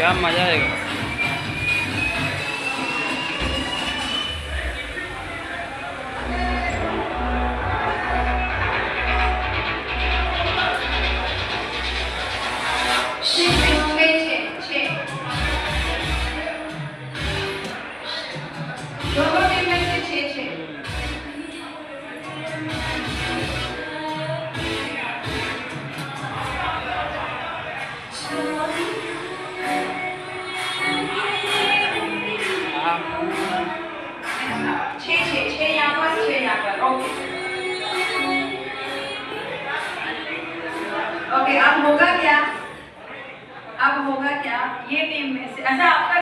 क्या मजा आएगा। दोनों टीम में से 6-6। छः यहाँ पर 6 यहाँ पर। ओके ओके, अब होगा क्या, अब होगा क्या, ये टीम में से अच्छा आपका